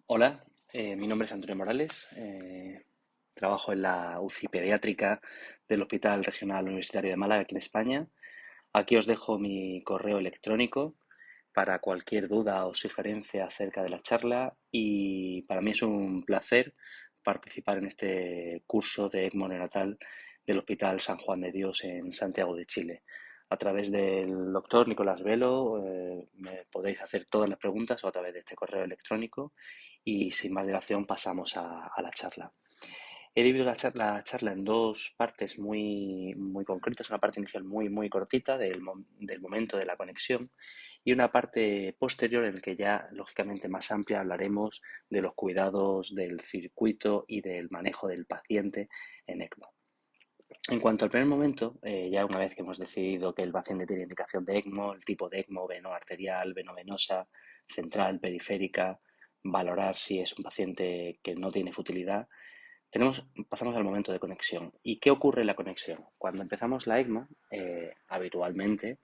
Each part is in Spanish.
Hola, mi nombre es Antonio Morales, trabajo en la UCI pediátrica del Hospital Regional Universitario de Málaga, aquí en España. Aquí os dejo mi correo electrónico para cualquier duda o sugerencia acerca de la charla y para mí es un placer participar en este curso de ECMO neonatal del Hospital San Juan de Dios en Santiago de Chile. A través del doctor Nicolás Velo me podéis hacer todas las preguntas o a través de este correo electrónico y sin más dilación pasamos a la charla. He dividido la charla en dos partes muy concretas, una parte inicial muy cortita del momento de la conexión y una parte posterior en la que ya, lógicamente más amplia, hablaremos de los cuidados del circuito y del manejo del paciente en ECMO. En cuanto al primer momento, ya una vez que hemos decidido que el paciente tiene indicación de ECMO, el tipo de ECMO, veno-arterial, veno-venosa, central, periférica, valorar si es un paciente que no tiene futilidad, pasamos al momento de conexión. ¿Y qué ocurre en la conexión? Cuando empezamos la ECMO, habitualmente,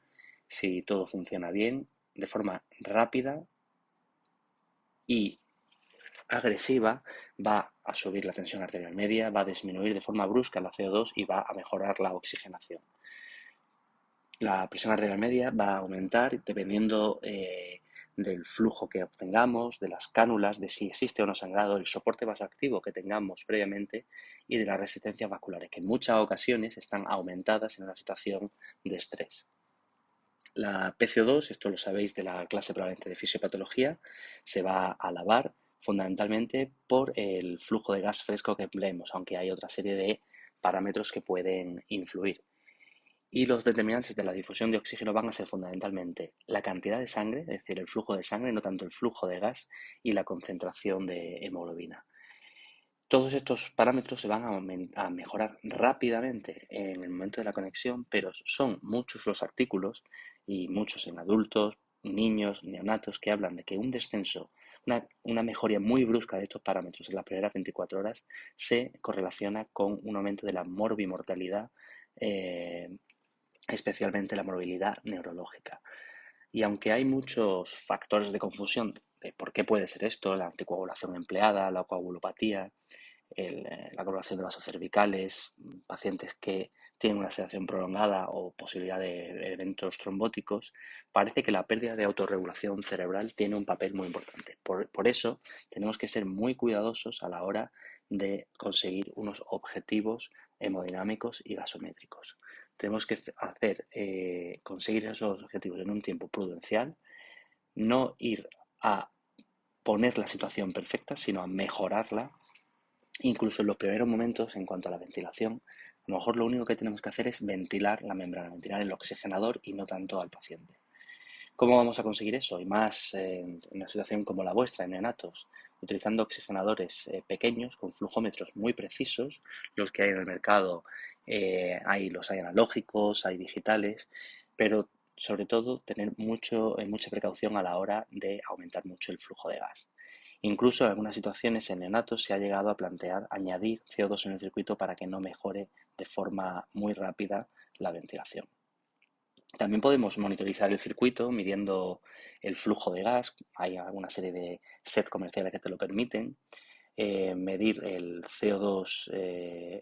si todo funciona bien, de forma rápida y agresiva, va a subir la tensión arterial media, va a disminuir de forma brusca la CO2 y va a mejorar la oxigenación. La presión arterial media va a aumentar dependiendo del flujo que obtengamos, de las cánulas, de si existe o no sangrado, del soporte vasoactivo que tengamos previamente y de las resistencias vasculares, que en muchas ocasiones están aumentadas en una situación de estrés. La PCO2, esto lo sabéis de la clase probablemente de fisiopatología, se va a lavar fundamentalmente por el flujo de gas fresco que empleemos, aunque hay otra serie de parámetros que pueden influir. Y los determinantes de la difusión de oxígeno van a ser fundamentalmente la cantidad de sangre, es decir, el flujo de sangre, no tanto el flujo de gas, y la concentración de hemoglobina. Todos estos parámetros se van a mejorar rápidamente en el momento de la conexión, pero son muchos los artículos y muchos en adultos, niños, neonatos, que hablan de que un descenso, una mejoría muy brusca de estos parámetros en las primeras 24 horas se correlaciona con un aumento de la morbimortalidad, especialmente la morbilidad neurológica. Y aunque hay muchos factores de confusión de por qué puede ser esto, la anticoagulación empleada, la coagulopatía, la coagulación de vasos cervicales, pacientes que tienen una sedación prolongada o posibilidad de eventos trombóticos, parece que la pérdida de autorregulación cerebral tiene un papel muy importante. Por eso tenemos que ser muy cuidadosos a la hora de conseguir unos objetivos hemodinámicos y gasométricos. Tenemos que conseguir esos objetivos en un tiempo prudencial, no ir a poner la situación perfecta, sino a mejorarla. Incluso en los primeros momentos, en cuanto a la ventilación, a lo mejor lo único que tenemos que hacer es ventilar la membrana, ventilar el oxigenador y no tanto al paciente. ¿Cómo vamos a conseguir eso? Y más en una situación como la vuestra, en neonatos, utilizando oxigenadores pequeños con flujómetros muy precisos, los que hay en el mercado, los hay analógicos, hay digitales, pero sobre todo tener mucha precaución a la hora de aumentar mucho el flujo de gas. Incluso en algunas situaciones en neonatos se ha llegado a plantear añadir CO2 en el circuito para que no mejore de forma muy rápida la ventilación. También podemos monitorizar el circuito midiendo el flujo de gas. Hay alguna serie de sets comerciales que te lo permiten. Medir el CO2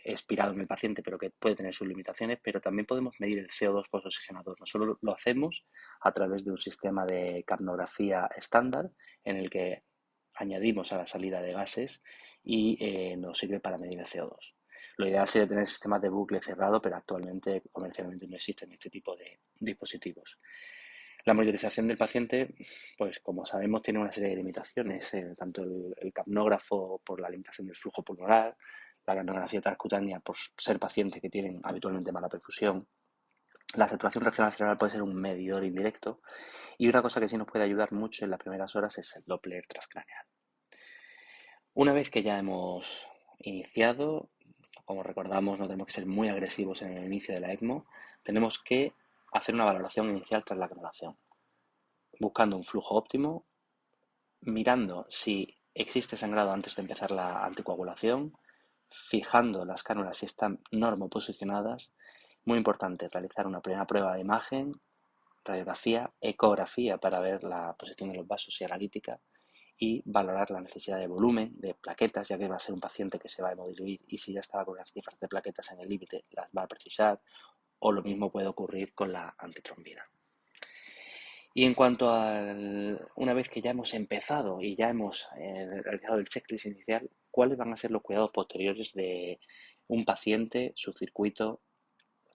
expirado en el paciente, pero que puede tener sus limitaciones, pero también podemos medir el CO2 postoxigenador. Nosotros lo hacemos a través de un sistema de capnografía estándar en el que añadimos a la salida de gases y nos sirve para medir el CO2. Lo ideal sería tener sistemas de bucle cerrado, pero actualmente comercialmente no existen este tipo de dispositivos. La monitorización del paciente, pues como sabemos, tiene una serie de limitaciones, tanto el capnógrafo por la limitación del flujo pulmonar, la capnografía transcutánea por ser pacientes que tienen habitualmente mala perfusión. La saturación regional cerebral puede ser un medidor indirecto y una cosa que sí nos puede ayudar mucho en las primeras horas es el Doppler transcraneal. Una vez que ya hemos iniciado, como recordamos, no tenemos que ser muy agresivos en el inicio de la ECMO, tenemos que hacer una valoración inicial tras la cannulación, buscando un flujo óptimo, mirando si existe sangrado antes de empezar la anticoagulación, fijando las cánulas si están normoposicionadas. Muy importante realizar una primera prueba de imagen, radiografía, ecografía para ver la posición de los vasos y analítica y valorar la necesidad de volumen de plaquetas, ya que va a ser un paciente que se va a hemodiluir y si ya estaba con las cifras de plaquetas en el límite, las va a precisar, o lo mismo puede ocurrir con la antitrombina. Y en cuanto una vez que ya hemos empezado y ya hemos realizado el checklist inicial, ¿cuáles van a ser los cuidados posteriores de un paciente, su circuito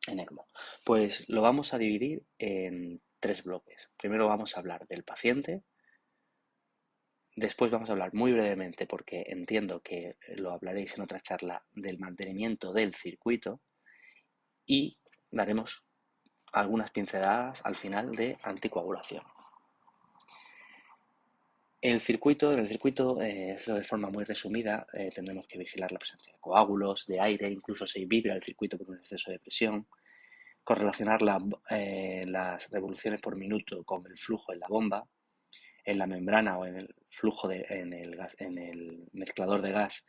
en ECMO? Pues lo vamos a dividir en tres bloques. Primero vamos a hablar del paciente, después vamos a hablar muy brevemente, porque entiendo que lo hablaréis en otra charla, del mantenimiento del circuito y daremos algunas pinceladas al final de anticoagulación. En el circuito, de forma muy resumida, tendremos que vigilar la presencia de coágulos, de aire, incluso si vibra el circuito por un exceso de presión, correlacionar las revoluciones por minuto con el flujo en la bomba, en la membrana o en el flujo en el mezclador de gas,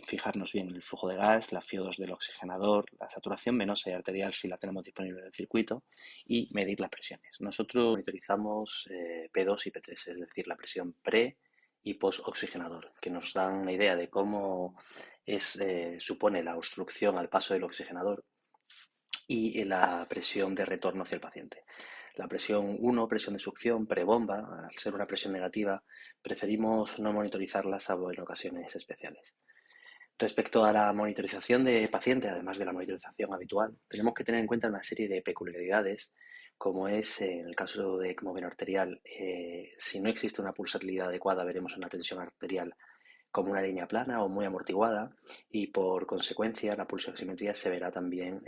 fijarnos bien en el flujo de gas, la FIO2 del oxigenador, la saturación venosa y arterial si la tenemos disponible en el circuito y medir las presiones. Nosotros monitorizamos P2 y P3, es decir, la presión pre y post oxigenador, que nos dan una idea de cómo supone la obstrucción al paso del oxigenador y la presión de retorno hacia el paciente. La presión 1, presión de succión, prebomba, al ser una presión negativa, preferimos no monitorizarla salvo en ocasiones especiales. Respecto a la monitorización de paciente, además de la monitorización habitual, tenemos que tener en cuenta una serie de peculiaridades, como es en el caso de ECMO veno-arterial, si no existe una pulsatilidad adecuada, veremos una tensión arterial como una línea plana o muy amortiguada y por consecuencia la pulsoximetría se verá también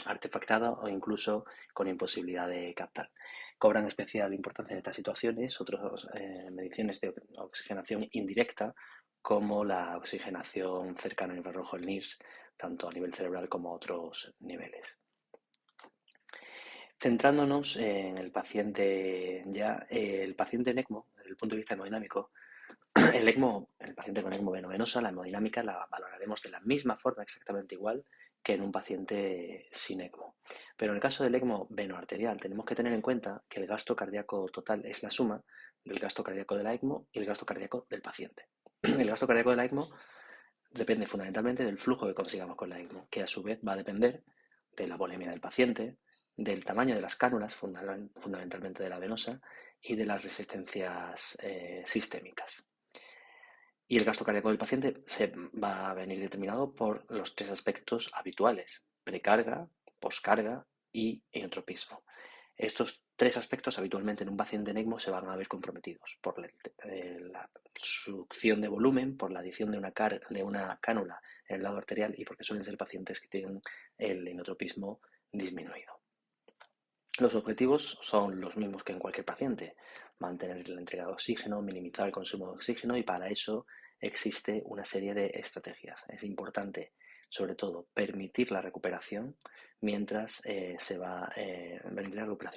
artefactada o incluso con imposibilidad de captar. Cobran especial importancia en estas situaciones otras mediciones de oxigenación indirecta como la oxigenación cercana al infrarrojo, el NIRS, tanto a nivel cerebral como a otros niveles. Centrándonos en el paciente ya, el paciente en ECMO, desde el punto de vista hemodinámico, el ECMO, el paciente con ECMO venovenosa, la hemodinámica la valoraremos de la misma forma, exactamente igual que en un paciente sin ECMO. Pero en el caso del ECMO venoarterial tenemos que tener en cuenta que el gasto cardíaco total es la suma del gasto cardíaco de la ECMO y el gasto cardíaco del paciente. El gasto cardíaco de la ECMO depende fundamentalmente del flujo que consigamos con la ECMO, que a su vez va a depender de la volemia del paciente, del tamaño de las cánulas, fundamentalmente de la venosa, y de las resistencias sistémicas. Y el gasto cardíaco del paciente se va a venir determinado por los tres aspectos habituales: precarga, poscarga y inotropismo. Estos tres aspectos habitualmente en un paciente en ECMO se van a ver comprometidos por la succión de volumen, por la adición de una cánula en el lado arterial y porque suelen ser pacientes que tienen el inotropismo disminuido. Los objetivos son los mismos que en cualquier paciente: mantener la entrega de oxígeno, minimizar el consumo de oxígeno, y para eso existe una serie de estrategias. Es importante, sobre todo, permitir la recuperación mientras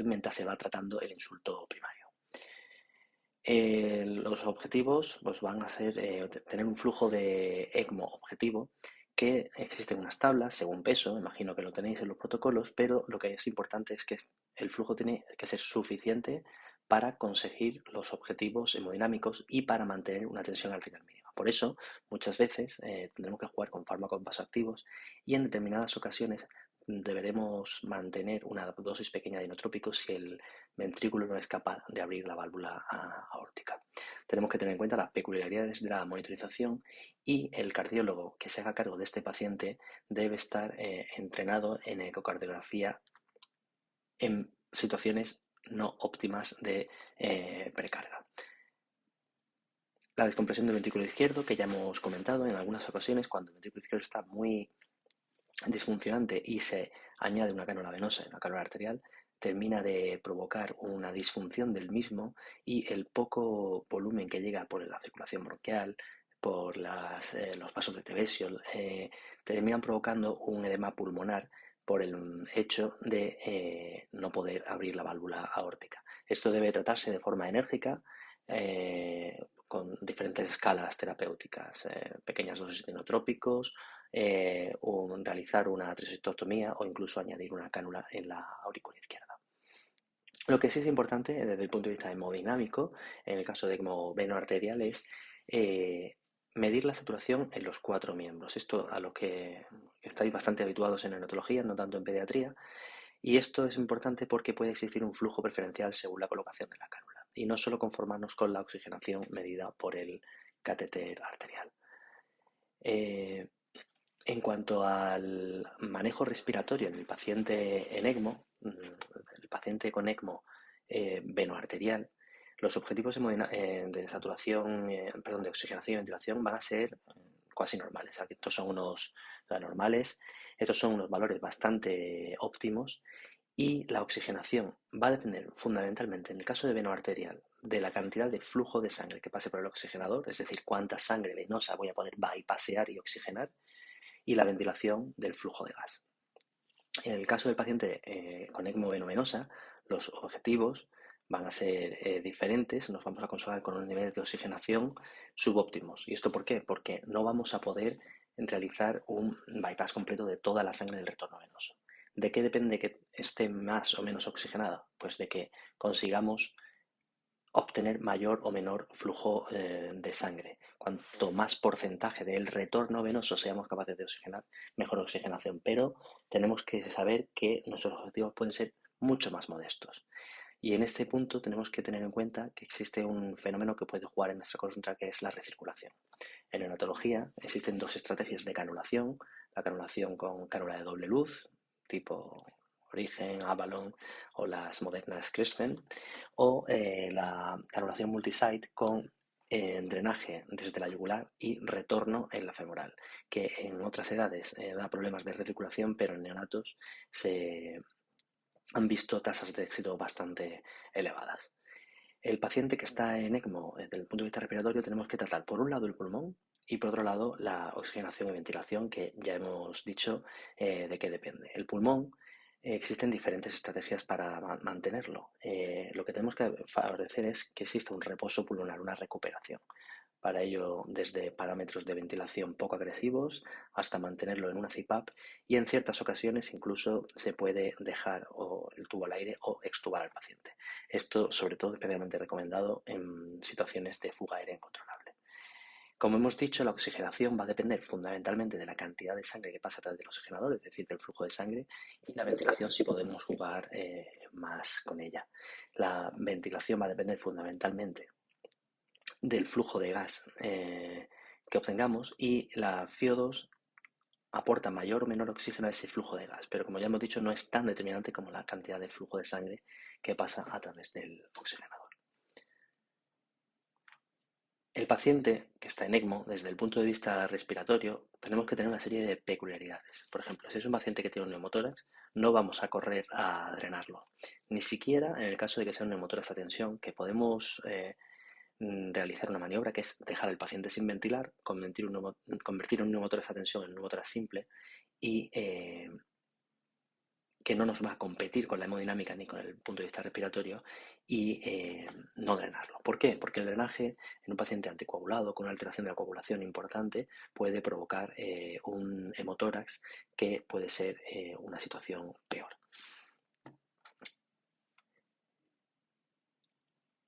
mientras se va tratando el insulto primario. Los objetivos pues, van a ser tener un flujo de ECMO objetivo, que existen unas tablas según peso, imagino que lo tenéis en los protocolos, pero lo que es importante es que el flujo tiene que ser suficiente para conseguir los objetivos hemodinámicos y para mantener una tensión arterial mínima. Por eso, muchas veces tendremos que jugar con fármacos vasoactivos y en determinadas ocasiones deberemos mantener una dosis pequeña de inotrópicos si el ventrículo no es capaz de abrir la válvula aórtica. Tenemos que tener en cuenta las peculiaridades de la monitorización y el cardiólogo que se haga cargo de este paciente debe estar entrenado en ecocardiografía en situaciones no óptimas de precarga. La descompresión del ventrículo izquierdo, que ya hemos comentado en algunas ocasiones, cuando el ventrículo izquierdo está muy disfuncionante y se añade una cánula venosa, una cánula arterial, termina de provocar una disfunción del mismo y el poco volumen que llega por la circulación bronquial, por los vasos de Tevesio, terminan provocando un edema pulmonar por el hecho de no poder abrir la válvula aórtica. Esto debe tratarse de forma enérgica, con diferentes escalas terapéuticas, pequeñas dosis de inotrópicos, o realizar una tricectomía o incluso añadir una cánula en la aurícula izquierda. Lo que sí es importante desde el punto de vista hemodinámico, en el caso de ECMO venoarterial, es medir la saturación en los cuatro miembros. Esto a lo que estáis bastante habituados en neonatología, no tanto en pediatría. Y esto es importante porque puede existir un flujo preferencial según la colocación de la cánula y no solo conformarnos con la oxigenación medida por el catéter arterial. Eh, en cuanto al manejo respiratorio en el paciente en ECMO, el paciente con ECMO venoarterial, los objetivos de saturación, perdón, de oxigenación y ventilación van a ser casi normales. Estos son unos normales, estos son unos valores bastante óptimos y la oxigenación va a depender fundamentalmente, en el caso de veno arterial, de la cantidad de flujo de sangre que pase por el oxigenador, es decir, cuánta sangre venosa voy a poder bypassear y oxigenar, y la ventilación del flujo de gas. En el caso del paciente con ECMO venovenosa, los objetivos van a ser diferentes, nos vamos a consolar con un nivel de oxigenación subóptimos. ¿Y esto por qué? Porque no vamos a poder realizar un bypass completo de toda la sangre del retorno venoso. ¿De qué depende que esté más o menos oxigenada? Pues de que consigamos obtener mayor o menor flujo de sangre. Cuanto más porcentaje del retorno venoso seamos capaces de oxigenar, mejor oxigenación. Pero tenemos que saber que nuestros objetivos pueden ser mucho más modestos. Y en este punto tenemos que tener en cuenta que existe un fenómeno que puede jugar en nuestra contra, que es la recirculación. En neonatología existen dos estrategias de canulación: la canulación con cánula de doble luz, tipo Origen, Avalon o las modernas Crescent, o la canulación multisite con drenaje desde la yugular y retorno en la femoral, que en otras edades da problemas de recirculación, pero en neonatos se han visto tasas de éxito bastante elevadas. El paciente que está en ECMO, desde el punto de vista respiratorio, tenemos que tratar por un lado el pulmón y por otro lado la oxigenación y ventilación, que ya hemos dicho de qué depende. El pulmón, existen diferentes estrategias para mantenerlo. Lo que tenemos que favorecer es que exista un reposo pulmonar, una recuperación. Para ello, desde parámetros de ventilación poco agresivos hasta mantenerlo en una CPAP, y en ciertas ocasiones incluso se puede dejar el tubo al aire o extubar al paciente. Esto, sobre todo, especialmente recomendado en situaciones de fuga aérea incontrolable. Como hemos dicho, la oxigenación va a depender fundamentalmente de la cantidad de sangre que pasa a través del oxigenador, es decir, del flujo de sangre, y la ventilación si podemos jugar más con ella. La ventilación va a depender fundamentalmente del flujo de gas que obtengamos, y la FiO2 aporta mayor o menor oxígeno a ese flujo de gas, pero como ya hemos dicho no es tan determinante como la cantidad de flujo de sangre que pasa a través del oxigenador. El paciente que está en ECMO, desde el punto de vista respiratorio, tenemos que tener una serie de peculiaridades. Por ejemplo, si es un paciente que tiene un neumotórax, no vamos a correr a drenarlo. Ni siquiera en el caso de que sea un neumotórax a tensión, que podemos realizar una maniobra que es dejar al paciente sin ventilar, convertir un neumotórax a tensión en un neumotórax simple, y que no nos va a competir con la hemodinámica ni con el punto de vista respiratorio, y no drenarlo. ¿Por qué? Porque el drenaje en un paciente anticoagulado con una alteración de la coagulación importante puede provocar un hemotórax, que puede ser una situación peor.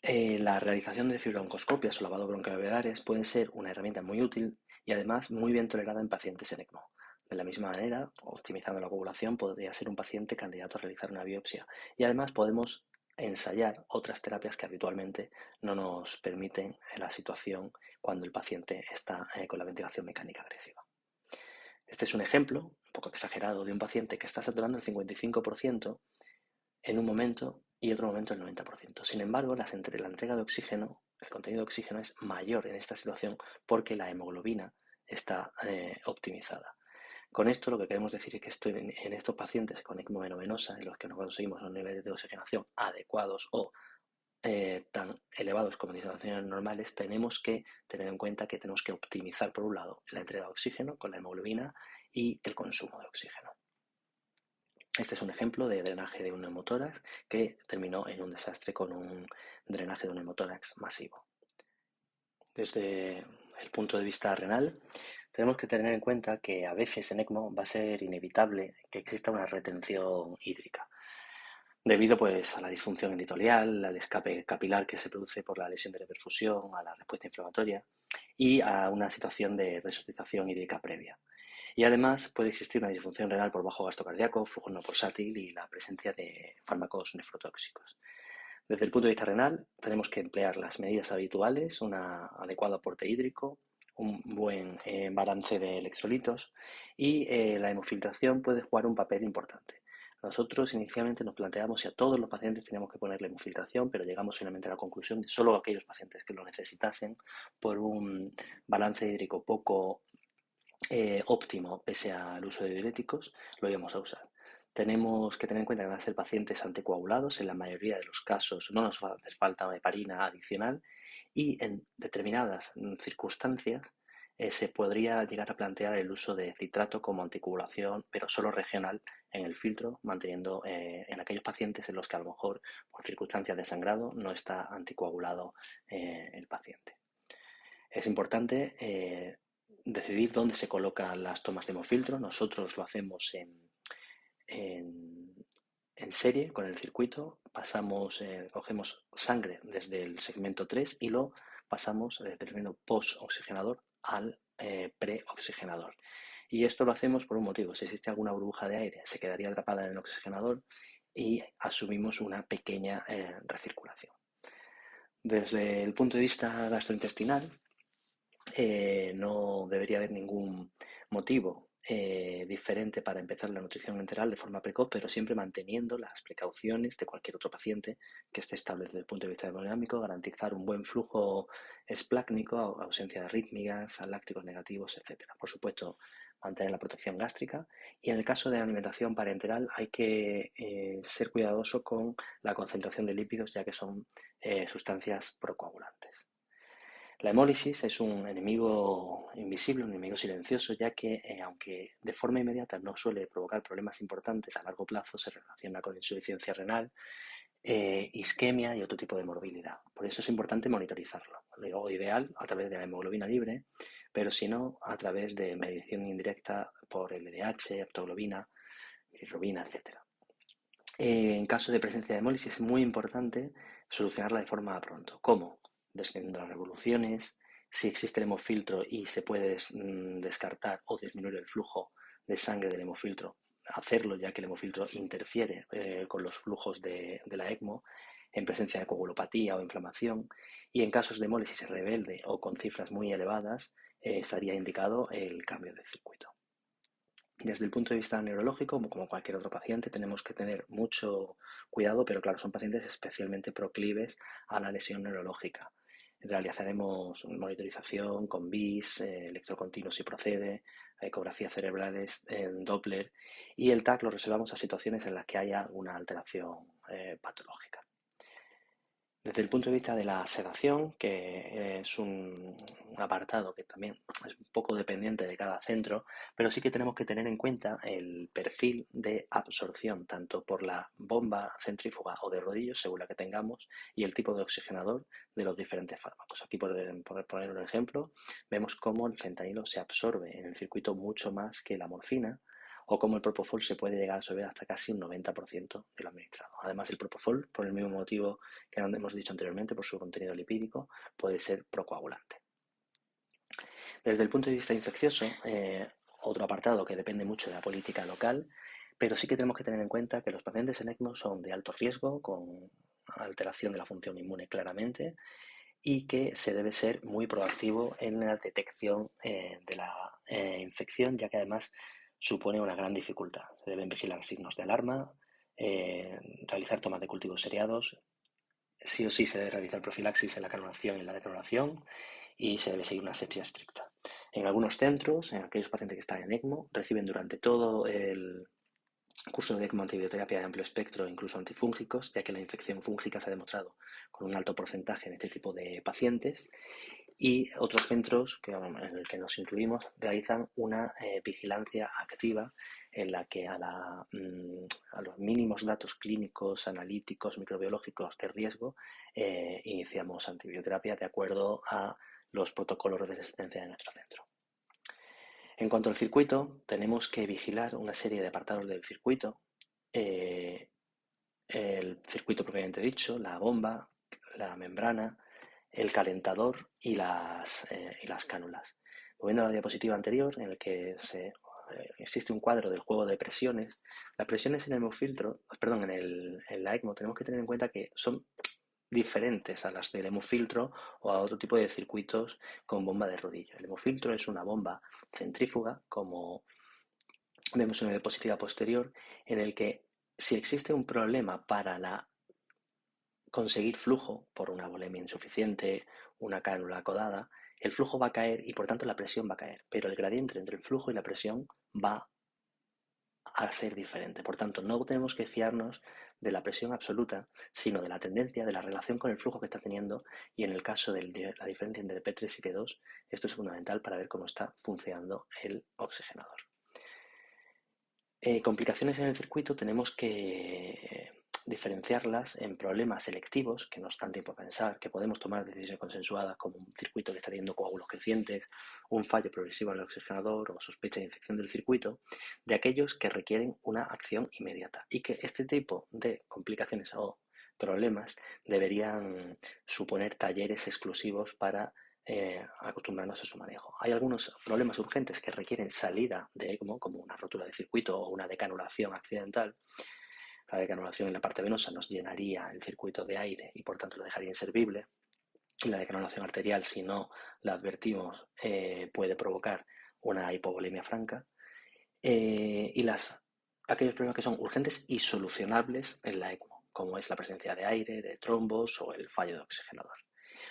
La realización de fibrooncoscopias o lavado broncoalveolares pueden ser una herramienta muy útil y además muy bien tolerada en pacientes en ECMO. De la misma manera, optimizando la coagulación, podría ser un paciente candidato a realizar una biopsia, y además podemos ensayar otras terapias que habitualmente no nos permiten en la situación cuando el paciente está con la ventilación mecánica agresiva. Este es un ejemplo, un poco exagerado, de un paciente que está saturando el 55% en un momento y otro momento el 90%. Sin embargo, la entrega de oxígeno, el contenido de oxígeno es mayor en esta situación porque la hemoglobina está optimizada. Con esto lo que queremos decir es que en estos pacientes con ECMO venovenosa, en los que no conseguimos unos niveles de oxigenación adecuados o tan elevados como en situaciones normales, tenemos que tener en cuenta que tenemos que optimizar, por un lado, la entrega de oxígeno con la hemoglobina y el consumo de oxígeno. Este es un ejemplo de drenaje de un neumotórax que terminó en un desastre con un drenaje de un neumotórax masivo. Desde el punto de vista renal, tenemos que tener en cuenta que a veces en ECMO va a ser inevitable que exista una retención hídrica. debido pues a la disfunción endotelial, al escape capilar que se produce por la lesión de reperfusión, a la respuesta inflamatoria y a una situación de resucitación hídrica previa. Y además puede existir una disfunción renal por bajo gasto cardíaco, flujo no pulsátil y la presencia de fármacos nefrotóxicos. Desde el punto de vista renal, tenemos que emplear las medidas habituales, un adecuado aporte hídrico, un buen balance de electrolitos y la hemofiltración puede jugar un papel importante. Nosotros inicialmente nos planteamos si a todos los pacientes teníamos que ponerle hemofiltración, pero llegamos finalmente a la conclusión de solo aquellos pacientes que lo necesitasen por un balance hídrico poco óptimo pese al uso de diuréticos, lo íbamos a usar. Tenemos que tener en cuenta que van a ser pacientes anticoagulados, en la mayoría de los casos no nos va a hacer falta una heparina adicional y en determinadas circunstancias se podría llegar a plantear el uso de citrato como anticoagulación, pero solo regional en el filtro, manteniendo en aquellos pacientes en los que a lo mejor por circunstancias de sangrado no está anticoagulado el paciente. Es importante decidir dónde se colocan las tomas de hemofiltro. Nosotros lo hacemos en, en serie con el circuito. Cogemos sangre desde el segmento 3 y lo pasamos desde el segmento post-oxigenador al pre-oxigenador. Y esto lo hacemos por un motivo. Si existe alguna burbuja de aire, se quedaría atrapada en el oxigenador y asumimos una pequeña recirculación. Desde el punto de vista gastrointestinal, no debería haber ningún motivo diferente para empezar la nutrición enteral de forma precoz, pero siempre manteniendo las precauciones de cualquier otro paciente que esté estable desde el punto de vista hemodinámico, garantizar un buen flujo esplácnico, ausencia de arrítmicas, lácticos negativos, etcétera. Por supuesto, mantener la protección gástrica y en el caso de la alimentación parenteral hay que ser cuidadoso con la concentración de lípidos ya que son sustancias procoagulantes. La hemólisis es un enemigo invisible, un enemigo silencioso, ya que aunque de forma inmediata no suele provocar problemas importantes, a largo plazo se relaciona con insuficiencia renal, isquemia y otro tipo de morbilidad. Por eso es importante monitorizarlo. Lo ideal a través de la hemoglobina libre, pero si no, a través de medición indirecta por LDH, haptoglobina, bilirrubina, etc. En caso de presencia de hemólisis es muy importante solucionarla de forma pronto. ¿Cómo? Descendiendo las revoluciones, si existe el hemofiltro y se puede descartar o disminuir el flujo de sangre del hemofiltro, hacerlo ya que el hemofiltro interfiere con los flujos de la ECMO en presencia de coagulopatía o inflamación y en casos de hemólisis rebelde o con cifras muy elevadas estaría indicado el cambio de circuito. Desde el punto de vista neurológico, como cualquier otro paciente, tenemos que tener mucho cuidado, pero claro, son pacientes especialmente proclives a la lesión neurológica. Realizaremos monitorización con BIS, electrocontinuo si procede, ecografías cerebrales en Doppler y el TAC lo reservamos a situaciones en las que haya una alteración patológica. Desde el punto de vista de la sedación, que es un apartado que también es un poco dependiente de cada centro, pero sí que tenemos que tener en cuenta el perfil de absorción, tanto por la bomba centrífuga o de rodillos, según la que tengamos, y el tipo de oxigenador de los diferentes fármacos. Aquí, por poner un ejemplo, vemos cómo el fentanilo se absorbe en el circuito mucho más que la morfina, o como el propofol se puede llegar a absorber hasta casi un 90% de lo administrado. Además, el propofol, por el mismo motivo que hemos dicho anteriormente, por su contenido lipídico, puede ser procoagulante. Desde el punto de vista infeccioso, otro apartado que depende mucho de la política local, pero sí que tenemos que tener en cuenta que los pacientes en ECMO son de alto riesgo, con alteración de la función inmune claramente, y que se debe ser muy proactivo en la detección de la infección, ya que además supone una gran dificultad. Se deben vigilar signos de alarma, realizar tomas de cultivos seriados, sí o sí se debe realizar profilaxis en la clonación y en la declonación y se debe seguir una asepsia estricta. En algunos centros, en aquellos pacientes que están en ECMO, reciben durante todo el curso de ECMO antibioterapia de amplio espectro, incluso antifúngicos, ya que la infección fúngica se ha demostrado con un alto porcentaje en este tipo de pacientes. Y otros centros en el que nos incluimos realizan una vigilancia activa en la que a los mínimos datos clínicos, analíticos, microbiológicos de riesgo iniciamos antibioterapia de acuerdo a los protocolos de asistencia de nuestro centro. En cuanto al circuito, tenemos que vigilar una serie de apartados del circuito el circuito propiamente dicho, la bomba, la membrana, el calentador y las cánulas. Volviendo a la diapositiva anterior, en el que existe un cuadro del juego de presiones, las presiones en el hemofiltro, perdón, en la ECMO tenemos que tener en cuenta que son diferentes a las del hemofiltro o a otro tipo de circuitos con bomba de rodillo. El hemofiltro es una bomba centrífuga, como vemos en la diapositiva posterior, en el que si existe un problema para conseguir flujo por una volemia insuficiente, una cánula acodada, el flujo va a caer y por tanto la presión va a caer, pero el gradiente entre el flujo y la presión va a ser diferente. Por tanto, no tenemos que fiarnos de la presión absoluta, sino de la tendencia, de la relación con el flujo que está teniendo, y en el caso de la diferencia entre P3 y P2, esto es fundamental para ver cómo está funcionando el oxigenador. Complicaciones en el circuito tenemos que diferenciarlas en problemas selectivos, que nos dan tiempo a pensar, que podemos tomar decisiones consensuadas, como un circuito que está teniendo coágulos crecientes, un fallo progresivo en el oxigenador o sospecha de infección del circuito, de aquellos que requieren una acción inmediata y que este tipo de complicaciones o problemas deberían suponer talleres exclusivos para acostumbrarnos a su manejo. Hay algunos problemas urgentes que requieren salida de ECMO, como una rotura de circuito o una decanulación accidental. La decanulación en la parte venosa nos llenaría el circuito de aire y por tanto lo dejaría inservible. Y la decanulación arterial, si no la advertimos, puede provocar una hipovolemia franca. Aquellos problemas que son urgentes y solucionables en la ECMO, como es la presencia de aire, de trombos o el fallo de oxigenador.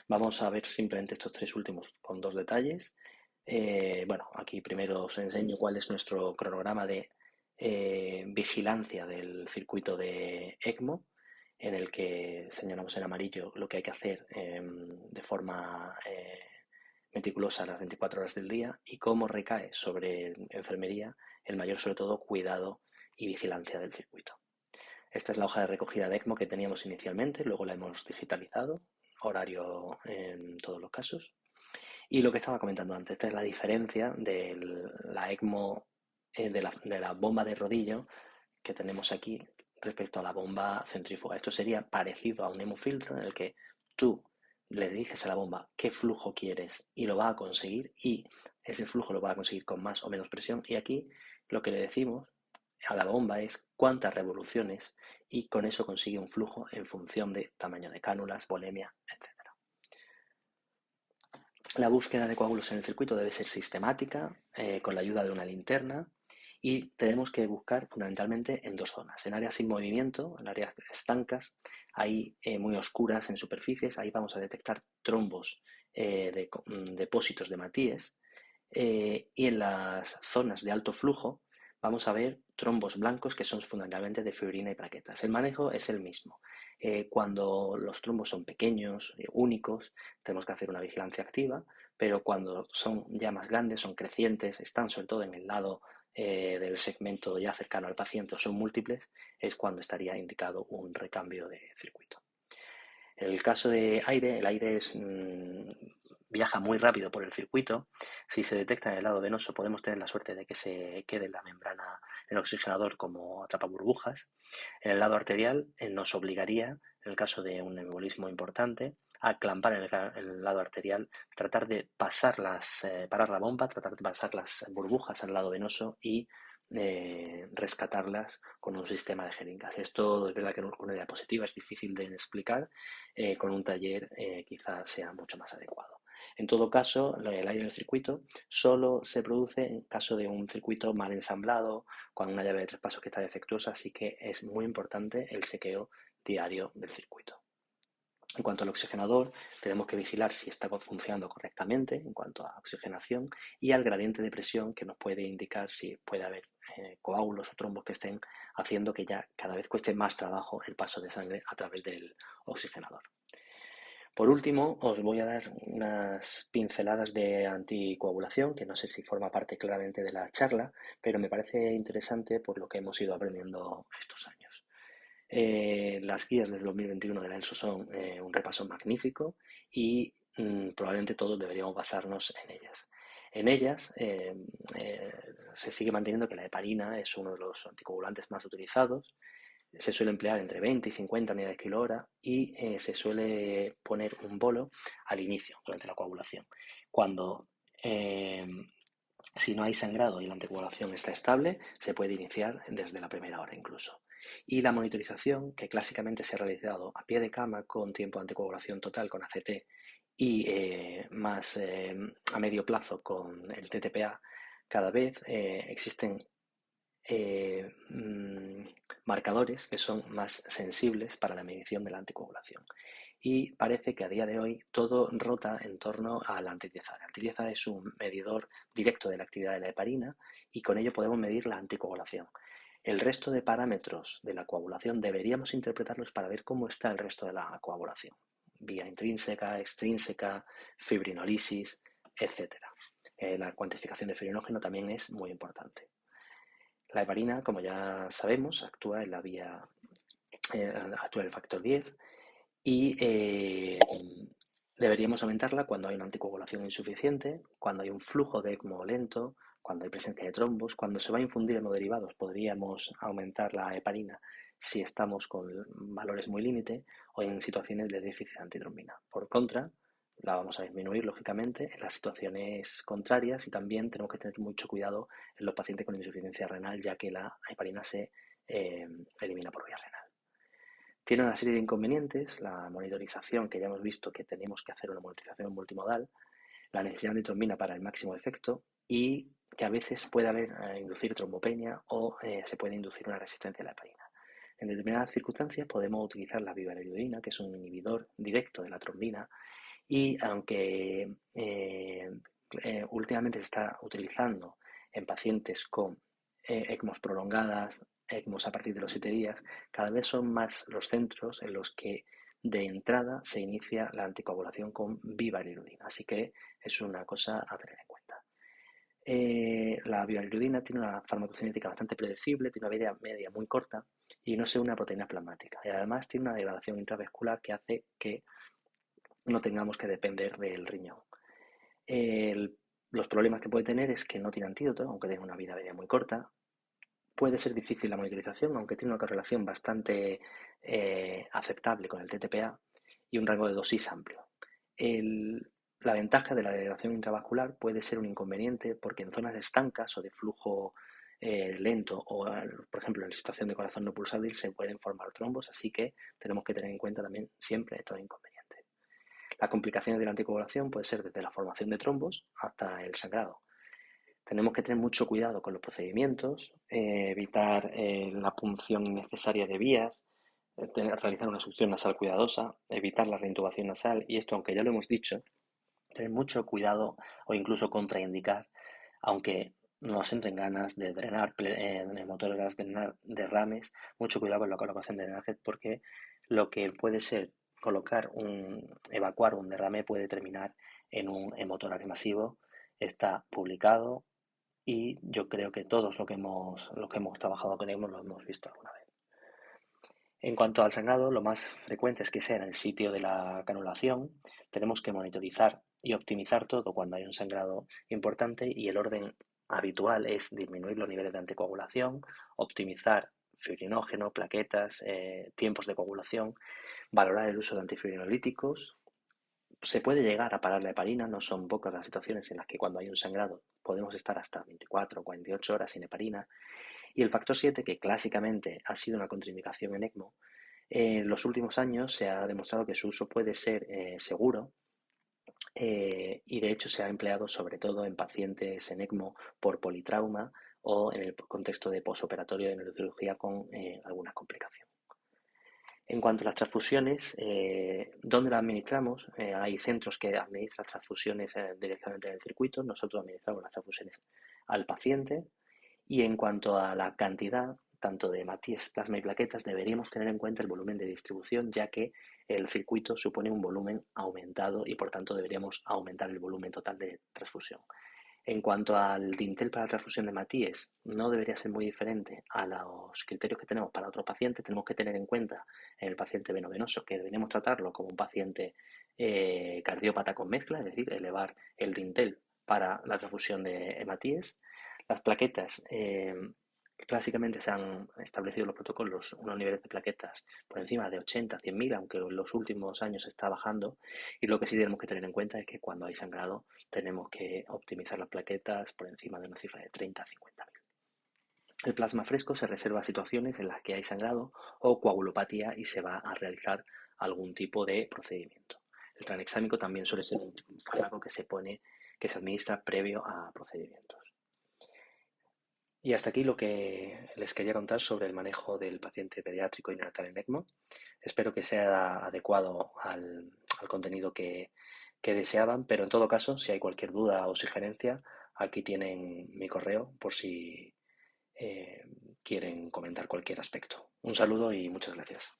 Vamos a ver simplemente estos tres últimos con dos detalles. Bueno, aquí primero os enseño cuál es nuestro cronograma de vigilancia del circuito de ECMO, en el que señalamos en amarillo lo que hay que hacer de forma meticulosa las 24 horas del día y cómo recae sobre enfermería el mayor, sobre todo, cuidado y vigilancia del circuito. Esta es la hoja de recogida de ECMO que teníamos inicialmente, luego la hemos digitalizado, horario en todos los casos. Y lo que estaba comentando antes, esta es la diferencia de la ECMO, de la bomba de rodillo que tenemos aquí respecto a la bomba centrífuga. Esto sería parecido a un hemofiltro en el que tú le dices a la bomba qué flujo quieres y lo va a conseguir, y ese flujo lo va a conseguir con más o menos presión, y aquí lo que le decimos a la bomba es cuántas revoluciones, y con eso consigue un flujo en función de tamaño de cánulas, volemia, etc. La búsqueda de coágulos en el circuito debe ser sistemática, con la ayuda de una linterna, y tenemos que buscar fundamentalmente en dos zonas: en áreas sin movimiento, en áreas estancas, ahí muy oscuras en superficies, ahí vamos a detectar trombos de depósitos de Matías, y en las zonas de alto flujo vamos a ver trombos blancos que son fundamentalmente de fibrina y plaquetas. El manejo es el mismo. Cuando los trombos son pequeños, únicos, tenemos que hacer una vigilancia activa, pero cuando son ya más grandes, son crecientes, están sobre todo en el lado del segmento ya cercano al paciente o son múltiples, es cuando estaría indicado un recambio de circuito. En el caso de aire, el aire viaja muy rápido por el circuito. Si se detecta en el lado venoso, podemos tener la suerte de que se quede en la membrana el oxigenador como atrapaburbujas. En el lado arterial, nos obligaría, en el caso de un embolismo importante, a clampar en el lado arterial, tratar de parar la bomba, tratar de pasar las burbujas al lado venoso y rescatarlas con un sistema de jeringas. Esto es verdad que con una diapositiva es difícil de explicar, con un taller quizás sea mucho más adecuado. En todo caso, el aire en el circuito solo se produce en caso de un circuito mal ensamblado, con una llave de tres pasos que está defectuosa, así que es muy importante el sequeo diario del circuito. En cuanto al oxigenador, tenemos que vigilar si está funcionando correctamente en cuanto a oxigenación y al gradiente de presión, que nos puede indicar si puede haber coágulos o trombos que estén haciendo que ya cada vez cueste más trabajo el paso de sangre a través del oxigenador. Por último, os voy a dar unas pinceladas de anticoagulación, que no sé si forma parte claramente de la charla, pero me parece interesante por lo que hemos ido aprendiendo estos años. Las guías del 2021 de la ELSO son un repaso magnífico y probablemente todos deberíamos basarnos en ellas. En ellas se sigue manteniendo que la heparina es uno de los anticoagulantes más utilizados. Se suele emplear entre 20 y 50 unidades kilo hora y se suele poner un bolo al inicio, durante la coagulación. Cuando, eh, si no hay sangrado y la anticoagulación está estable, se puede iniciar desde la primera hora incluso. Y la monitorización, que clásicamente se ha realizado a pie de cama con tiempo de anticoagulación total con ACT y más a medio plazo con el TTPA, cada vez existen eh, mm, marcadores que son más sensibles para la medición de la anticoagulación. Y parece que a día de hoy todo rota en torno a la antidiazal. La antidiazal es un medidor directo de la actividad de la heparina y con ello podemos medir la anticoagulación. El resto de parámetros de la coagulación deberíamos interpretarlos para ver cómo está el resto de la coagulación, vía intrínseca, extrínseca, fibrinolisis, etcétera. La cuantificación de fibrinógeno también es muy importante. La heparina, como ya sabemos, actúa en la vía, actúa en el factor 10 y deberíamos aumentarla cuando hay una anticoagulación insuficiente, cuando hay un flujo de ECMO lento, cuando hay presencia de trombos, cuando se va a infundir hemoderivados podríamos aumentar la heparina si estamos con valores muy límite o en situaciones de déficit de antitrombina. Por contra, la vamos a disminuir lógicamente en las situaciones contrarias y también tenemos que tener mucho cuidado en los pacientes con insuficiencia renal ya que la heparina se elimina por vía renal. Tiene una serie de inconvenientes, la monitorización, que ya hemos visto que tenemos que hacer una monitorización multimodal, la necesidad de trombina para el máximo efecto y que a veces puede haber inducir trombopenia o se puede inducir una resistencia a la heparina. En determinadas circunstancias podemos utilizar la bivalirudina, que es un inhibidor directo de la trombina, y aunque últimamente se está utilizando en pacientes con ECMOs prolongadas, ECMOs a partir de los 7 días, cada vez son más los centros en los que de entrada se inicia la anticoagulación con bivalirudina. Así que es una cosa a tener en cuenta. La bivalirudina tiene una farmacocinética bastante predecible, tiene una vida media muy corta y no se une a proteínas plasmáticas. Y además tiene una degradación intravascular que hace que no tengamos que depender del riñón. Los problemas que puede tener es que no tiene antídoto, aunque tenga una vida media muy corta. Puede ser difícil la monitorización, aunque tiene una correlación bastante aceptable con el TTPA y un rango de dosis amplio. La ventaja de la degradación intravascular puede ser un inconveniente porque en zonas estancas o de flujo lento o, por ejemplo, en la situación de corazón no pulsátil se pueden formar trombos, así que tenemos que tener en cuenta también siempre estos inconvenientes. Las complicaciones de la anticoagulación puede ser desde la formación de trombos hasta el sangrado. Tenemos que tener mucho cuidado con los procedimientos, evitar la punción innecesaria de vías, realizar una succión nasal cuidadosa, evitar la reintubación nasal y esto, aunque ya lo hemos dicho, tener mucho cuidado o incluso contraindicar, aunque nos entren ganas de drenar motoras, de drenar derrames, mucho cuidado con la colocación de drenajes porque lo que puede ser evacuar un derrame puede terminar en un hemotórax masivo. Está publicado y yo creo que todos lo que hemos trabajado con ECMO lo hemos visto alguna vez. En cuanto al sangrado, lo más frecuente es que sea en el sitio de la canulación. Tenemos que monitorizar y optimizar todo cuando hay un sangrado importante y el orden habitual es disminuir los niveles de anticoagulación, optimizar fibrinógeno, plaquetas, tiempos de coagulación, valorar el uso de antifibrinolíticos. Se puede llegar a parar la heparina, no son pocas las situaciones en las que cuando hay un sangrado podemos estar hasta 24 o 48 horas sin heparina. Y el factor 7, que clásicamente ha sido una contraindicación en ECMO, en los últimos años se ha demostrado que su uso puede ser seguro y de hecho se ha empleado sobre todo en pacientes en ECMO por politrauma o en el contexto de posoperatorio de neurocirugía con algunas complicaciones. En cuanto a las transfusiones, ¿dónde las administramos? Hay centros que administran transfusiones directamente en el circuito. Nosotros administramos las transfusiones al paciente. Y en cuanto a la cantidad, tanto de hematíes, plasma y plaquetas, deberíamos tener en cuenta el volumen de distribución, ya que el circuito supone un volumen aumentado y por tanto deberíamos aumentar el volumen total de transfusión. En cuanto al dintel para la transfusión de hematíes, no debería ser muy diferente a los criterios que tenemos para otros pacientes. Tenemos que tener en cuenta en el paciente venovenoso que deberíamos tratarlo como un paciente cardiópata con mezcla, es decir, elevar el dintel para la transfusión de hematíes. Las plaquetas Clásicamente se han establecido los protocolos unos niveles de plaquetas por encima de 80, 100.000, aunque en los últimos años está bajando. Y lo que sí tenemos que tener en cuenta es que cuando hay sangrado tenemos que optimizar las plaquetas por encima de una cifra de 30 a 50.000. El plasma fresco se reserva a situaciones en las que hay sangrado o coagulopatía y se va a realizar algún tipo de procedimiento. El tranexámico también suele ser un fármaco que se administra previo a procedimientos. Y hasta aquí lo que les quería contar sobre el manejo del paciente pediátrico y neonatal en ECMO. Espero que sea adecuado al contenido que deseaban, pero en todo caso, si hay cualquier duda o sugerencia, aquí tienen mi correo por si quieren comentar cualquier aspecto. Un saludo y muchas gracias.